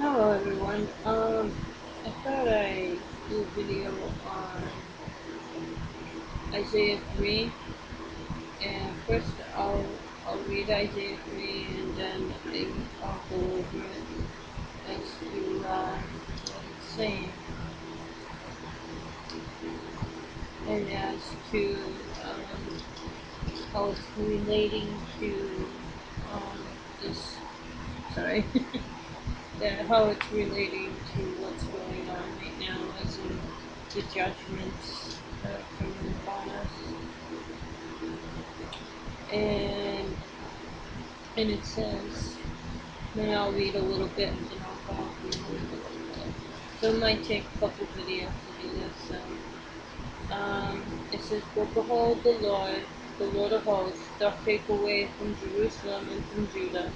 Hello everyone. I thought I'd do a video on Isaiah 3, and first I'll read Isaiah 3, and then I'll go over it as to what it's saying, and as to how it's relating to um, this. Sorry. How it's relating to what's going on right now, as in the judgments that are coming upon us. And it says, then I'll read a little bit, and then I'll go through a little bit. So it might take a couple videos to do this. It says, but behold, the Lord of hosts, doth take away from Jerusalem and from Judah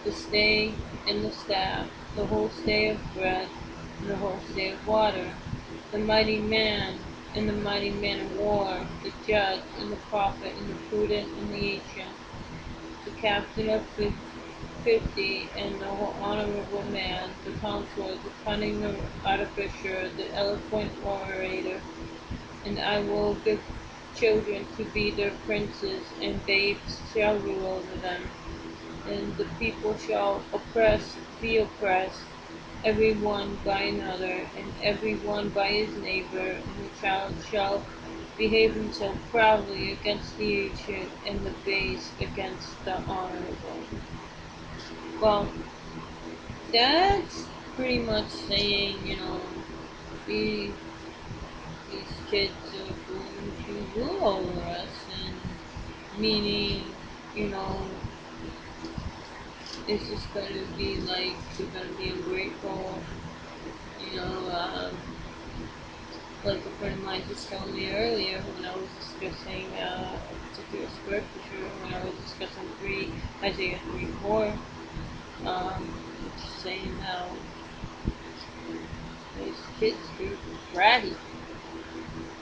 the stay and the staff, the whole stay of bread, and the whole stay of water, the mighty man and the mighty man of war, the judge and the prophet and the prudent and the ancient, the captain of 50 and the honorable man, the counselor, the cunning artificer, the eloquent orator. And I will give children to be their princes, and babes shall rule over them. And the people shall be oppressed, every one by another, and every one by his neighbor, and the child shall behave himself proudly against the ancient, and the base against the honorable. Well, that's pretty much saying, we, these kids are going to rule over us, and meaning, you know, it's just going to be like, we're going to be ungrateful, you know, like a friend of mine just told me earlier when I was discussing a particular scripture, when I was discussing Isaiah 3:4, saying how these kids are bratty,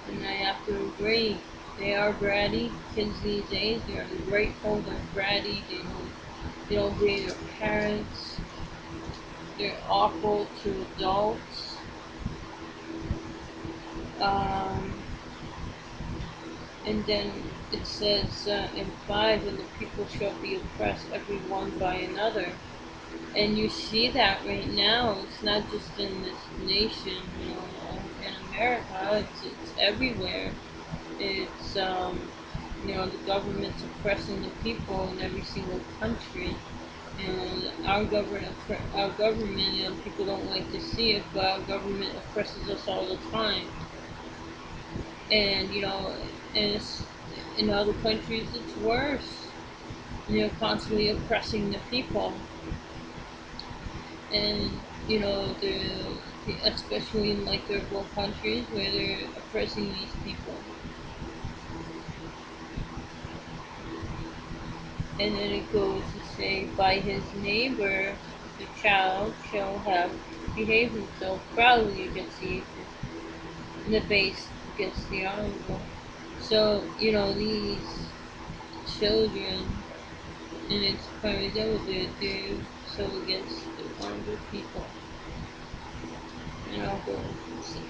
and I have to agree. They are bratty. Kids these days, they're ungrateful, they're bratty, they don't obey their parents, they're awful to adults. Um, And then it says in 5, and the people shall be oppressed every one by another. And you see that right now. It's not just in this nation, in America. It's everywhere. It's the government's oppressing the people in every single country. And our government, people don't like to see it, but our government oppresses us all the time. And and in other countries it's worse. Constantly oppressing the people, and especially in like third world countries where they're oppressing these people. And then it goes to say, by his neighbor the child shall have behaved himself proudly against the ancient, and the base against the honorable. So these children, and it's primarily what they do so against the honorable people. And I'll go and see.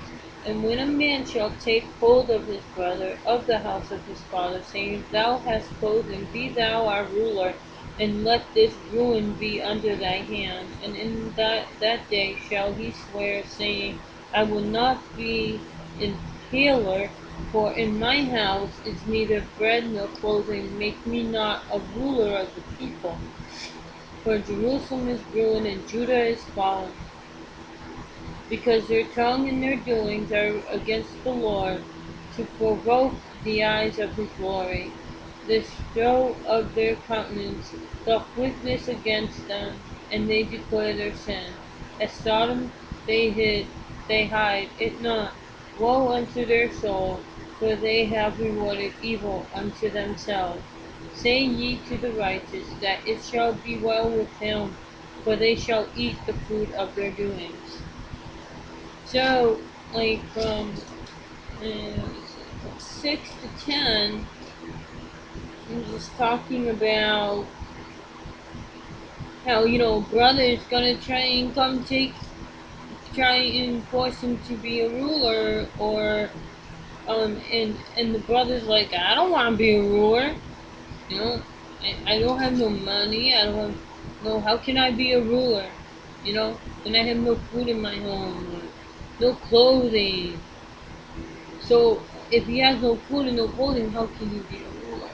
And when a man shall take hold of his brother of the house of his father, saying, Thou hast chosen, be thou our ruler, and let this ruin be under thy hand. And in that day shall he swear, saying, I will not be an healer, for in my house is neither bread nor clothing. Make me not a ruler of the people. For Jerusalem is ruined, and Judah is fallen, because their tongue and their doings are against the Lord, to provoke the eyes of his glory. The show of their countenance doth witness against them, and they declare their sin. As Sodom they hide it not. Woe unto their soul, for they have rewarded evil unto themselves. Say ye to the righteous, that it shall be well with him, for they shall eat the fruit of their doings. So, like from 6 to 10, I'm just talking about how brother is gonna try and force him to be a ruler, or and the brother's like, I don't want to be a ruler. You know, I don't have no money. I don't have no. How can I be a ruler? When I have no food in my home, or no clothing. So if he has no food and no clothing, how can he be a ruler?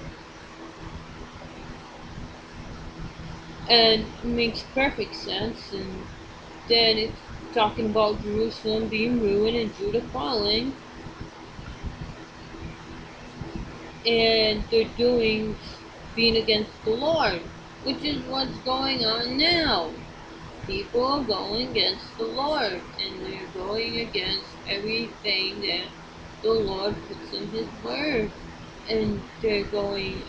And it makes perfect sense. And then it's talking about Jerusalem being ruined and Judah falling, and they're doing being against the Lord, which is what's going on now. People are going against the Lord, and they're going against everything that the Lord puts in His Word, and they're going.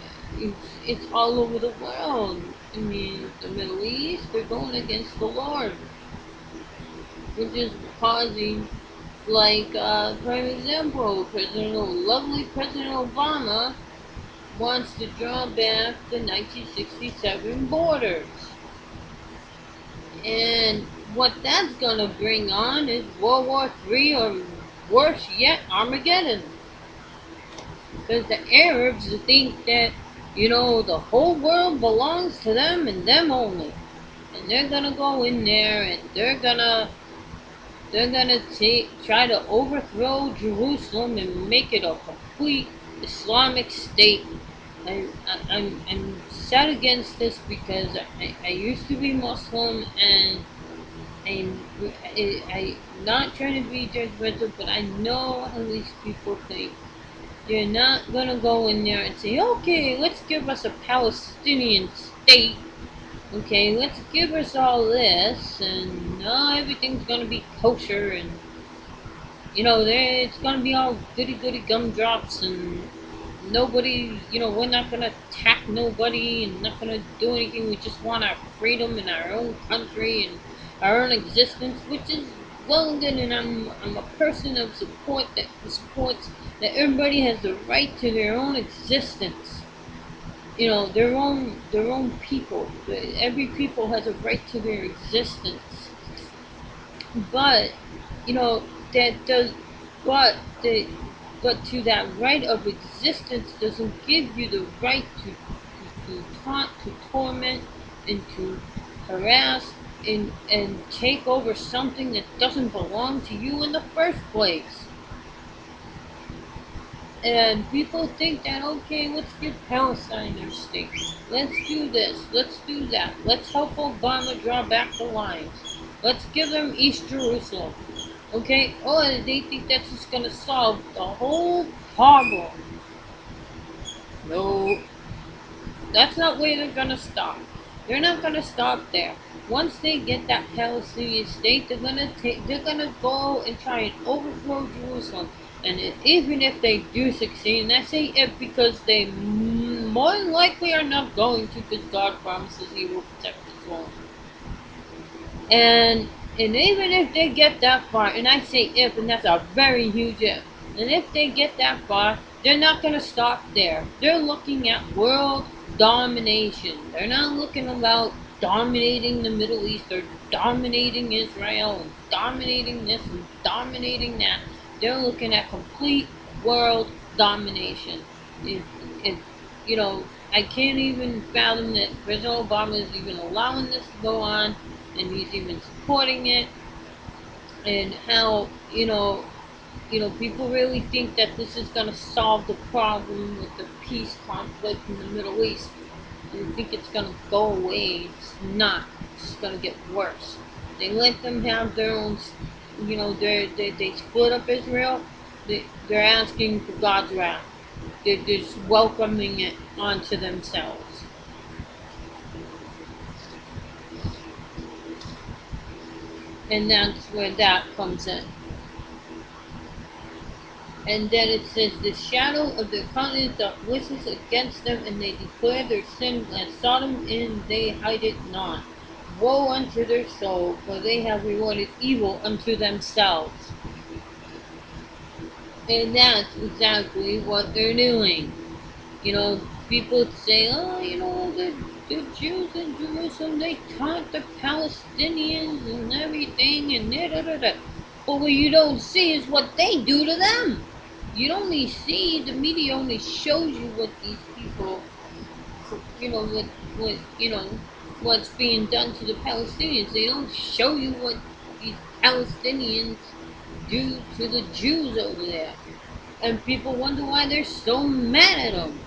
It's all over the world. I mean, the Middle East, they're going against the Lord, which is causing, like, for example, lovely President Obama wants to draw back the 1967 borders. And what that's gonna bring on is World War III, or worse yet, Armageddon. Because the Arabs think that, the whole world belongs to them and them only. And they're gonna go in there and they're gonna try to overthrow Jerusalem and make it a complete Islamic state. I'm sad against this because I used to be Muslim, and I'm, I'm not trying to be judgmental, but I know how these people think. They're not gonna go in there and say, okay, let's give us a Palestinian state. Okay, let's give us all this, and everything's gonna be kosher, and it's gonna be all goody goody gumdrops, and nobody, we're not gonna attack nobody and not gonna do anything. We just want our freedom and our own country and our own existence, which is well and good. And I'm a person of support that supports that everybody has the right to their own existence. Their own people. Every people has a right to their existence. But you know that does but the but to that right of existence doesn't give you the right to taunt, to torment, and to harass, and take over something that doesn't belong to you in the first place. And people think that, okay, let's give Palestine their state. Let's do this. Let's do that. Let's help Obama draw back the lines. Let's give them East Jerusalem. Okay? Oh, and they think that's just gonna solve the whole problem. No, that's not where they're gonna stop. They're not gonna stop there. Once they get that Palestinian state, they're gonna go and try and overthrow Jerusalem. And even if they do succeed, and I say if because they more than likely are not going to, because God promises He will protect His own. And even if they get that far, and I say if, and that's a very huge if, and if they get that far, they're not gonna stop there. They're looking at world domination. They're not looking about dominating the Middle East or dominating Israel and dominating this and dominating that. They're looking at complete world domination. If I can't even fathom that President Obama is even allowing this to go on, and he's even supporting it, and how people really think that this is going to solve the problem with the peace conflict in the Middle East. And they think it's going to go away. It's not. It's going to get worse. They let them have their own. They split up Israel. They're asking for God's wrath. They're just welcoming it onto themselves. And that's where that comes in. And then it says, the shadow of their countenance doth witness against them, and they declare their sin as Sodom, and they hide it not. Woe unto their soul, for they have rewarded evil unto themselves. And that's exactly what they're doing. People say, oh, the Jews in Jerusalem, they taunt the Palestinians and everything, and da da da da. But what you don't see is what they do to them. You only see, the media only shows you what these people, what what's being done to the Palestinians. They don't show you what these Palestinians do to the Jews over there. And people wonder why they're so mad at them.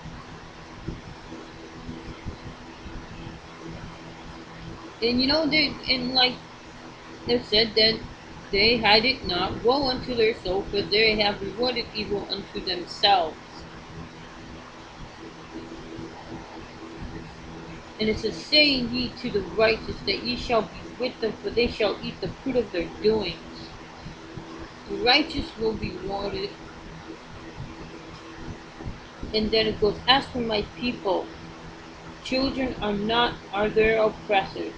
And they, and like they said that they had it not woe unto their soul, for they have rewarded evil unto themselves. And it says, say ye to the righteous that ye shall be with them, for they shall eat the fruit of their doings. The righteous will be rewarded. And then it goes, as for my people, children are their oppressors,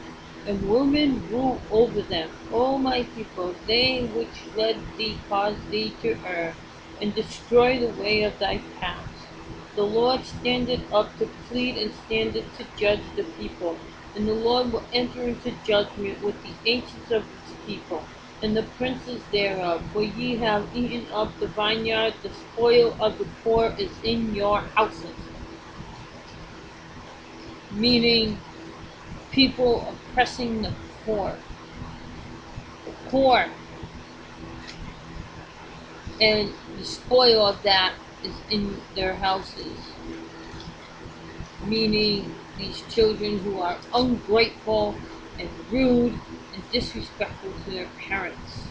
and women rule over them. O my people, they which led thee cause thee to err, and destroy the way of thy paths. The Lord standeth up to plead, and standeth to judge the people. And the Lord will enter into judgment with the ancients of his people, and the princes thereof. For ye have eaten up the vineyard, the spoil of the poor is in your houses. Meaning people oppressing the poor, and the spoil of that is in their houses. Meaning these children who are ungrateful and rude and disrespectful to their parents.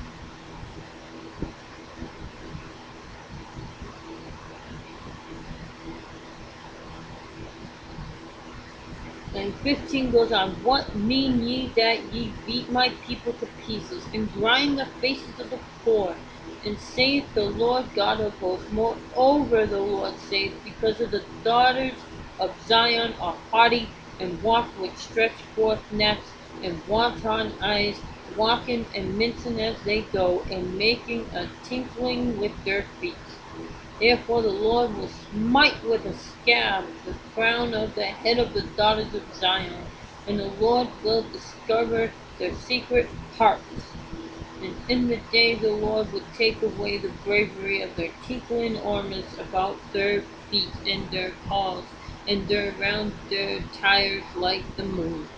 And 15 goes on, what mean ye that ye beat my people to pieces, and grind the faces of the poor? And saith the Lord God of hosts, moreover the Lord saith, because of the daughters of Zion are haughty, and walk with stretched forth necks, and wanton eyes, walking and mincing as they go, and making a tinkling with their feet. Therefore the Lord will smite with a scab the crown of the head of the daughters of Zion, and the Lord will discover their secret parts. And in the day the Lord will take away the bravery of their tinkling ornaments about their feet and their paws, and around their tires like the moon.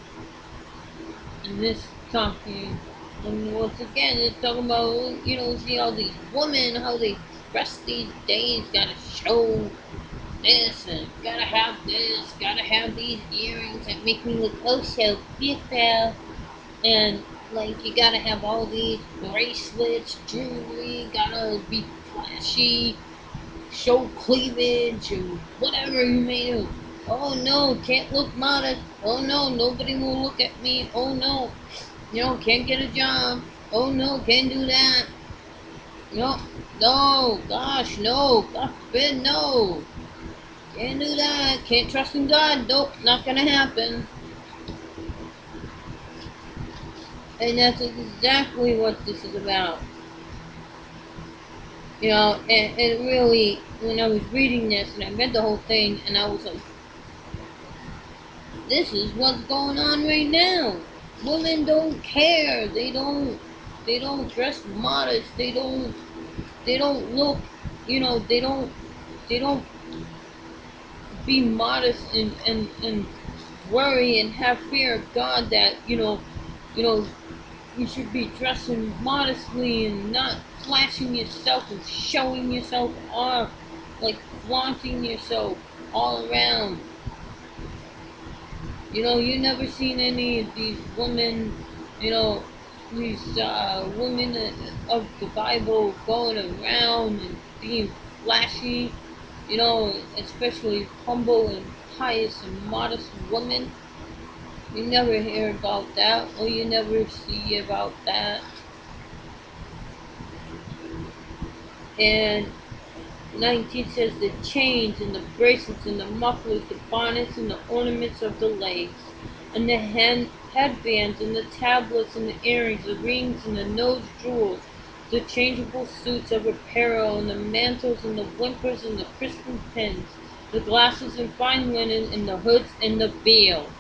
And this talking, and once again, it's talking about, see all these women, how they dress these days, gotta show this, and gotta have this, gotta have these earrings that make me look oh so beautiful. And, like, you gotta have all these bracelets, jewelry, gotta be flashy, show cleavage, and whatever you may do. Oh no, can't look modest. Oh no, nobody will look at me. Oh no, can't get a job. Oh no, can't do that. No, no, gosh, no, God forbid, no. Can't do that. Can't trust in God. Nope, not gonna happen. And that's exactly what this is about. And really, when I was reading this and I read the whole thing, and I was like, this is what's going on right now. Women don't care. They don't dress modest. They don't look, they don't be modest, and worry and have fear of God, that you know you should be dressing modestly and not flashing yourself and showing yourself off, like flaunting yourself all around. You never seen any of these women, you know, these women of the Bible going around and being flashy, especially humble and pious and modest women. You never hear about that, or you never see about that. And 19 says the chains and the bracelets and the mufflers, the bonnets and the ornaments of the legs, and the headbands and the tablets and the earrings, the rings and the nose jewels, the changeable suits of apparel and the mantles and the whimpers and the crystal pins, the glasses and fine linen and the hoods and the veils.